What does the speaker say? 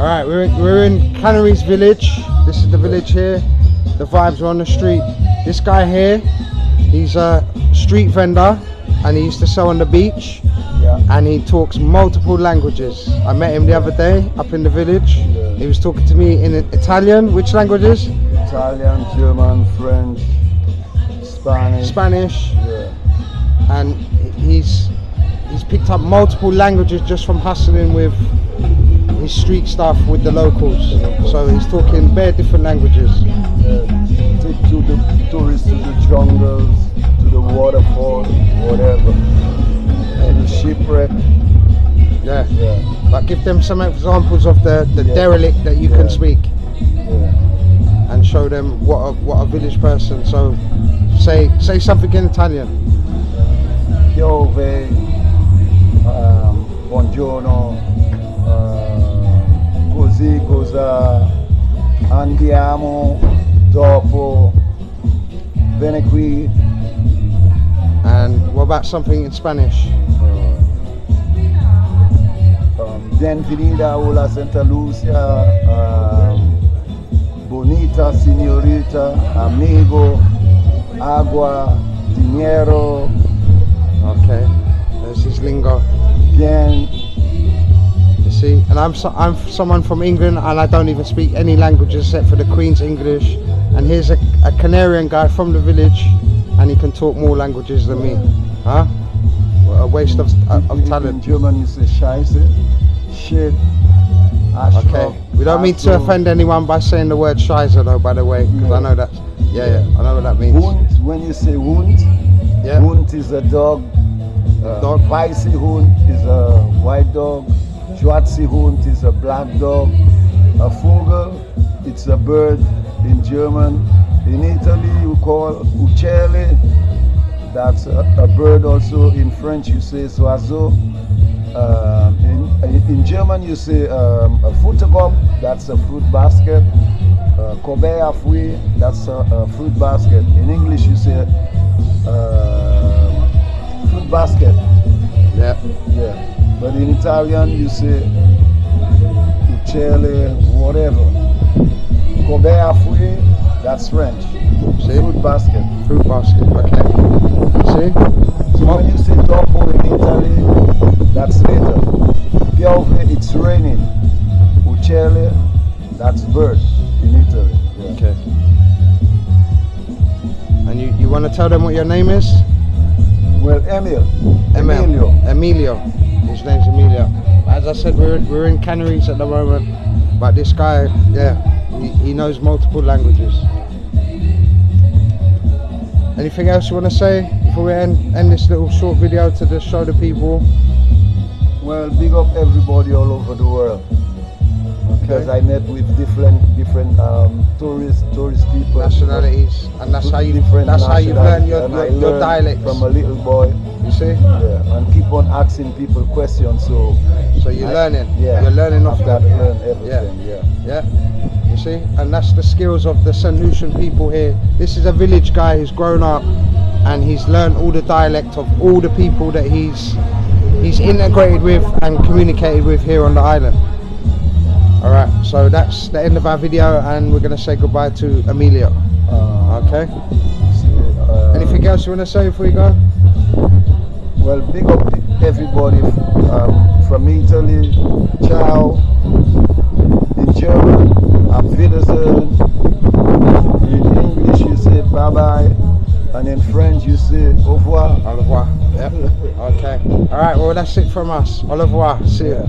Alright, we're in Canaries village. This is the village here. The vibes are on the street. This guy here, he's a street vendor and he used to sell on the beach. Yeah. And he talks multiple languages. I met him the other day up in the village. Yeah. He was talking to me in Italian. Which languages? Italian, German, French, Spanish. Spanish. Yeah. And he's picked up multiple languages just from hustling with his street stuff with the locals. So he's talking bare different languages. Take to the tourists to the jungles, to the waterfall, whatever. And the shipwreck. Yeah. Yeah. But give them some examples of the Yeah. derelict that you can speak, Yeah. and show them what a village person. So say something in Italian. Piove, buongiorno, così cosa, andiamo, dopo, vieni qui. And what about something in Spanish? Bienvenida, hola Santa Lucia, bonita señorita, amigo, agua, dinero. Okay, there's his lingo. Bien. You see, and I'm someone from England and I don't even speak any languages except for the Queen's English. And here's a Canarian guy from the village, and he can talk more languages than me. Huh? What a waste of talent. In German you say Scheiße, shit, Arschloch. Okay, we don't mean to offend anyone by saying the word Scheiße though, by the way, because Yeah. I know that. Yeah, I know what that means. Hund, when you say Hund, Yeah. Hund is a dog. Dog. Weiße Hund is a white dog. Schwarze Hund is a black dog. A Vogel, it's a bird in German. In Italy you call uccelli. That's a bird also. In French you say oiseau. In German you say a Futterbaum, that's a fruit basket. Corbeille à fruits, that's a fruit basket. In English you say fruit basket. Yeah. Yeah. But in Italian you say uccelli, whatever. Corbeille à fruits, that's French. See? Fruit basket. Fruit basket. Okay. See? So when you say dopo in Italy, that's later. Piove, it's raining. Uccelli, that's bird in Italy. Yeah. Okay. And you want to tell them what your name is? Well, Emilio. Emilio. His name's Emilio. As I said, we're in Canaries at the moment, but this guy, yeah, he knows multiple languages. Anything else you want to say before we end this little short video to just show the people? Well, big up everybody all over the world. Because I met with different tourist people, Nationalities, and that's how you've learned your dialects from a little boy. You see? Yeah, and keep on asking people questions. So you're learning. Yeah, You're learning off I've got that. to learn everything. Yeah. You see? And that's the skills of the St. Lucian people here. This is a village guy who's grown up and he's learned all the dialect of all the people that he's integrated with and communicated with here on the island. Alright, so that's the end of our video and we're going to say goodbye to Emilio. Okay? Anything else you want to say before you go? Well, big up everybody from Italy. Ciao. In German, auf Wiedersehen. In English you say bye bye. And in French you say au revoir. Au revoir. Yep. Okay. Alright, well that's it from us. Au revoir. See you.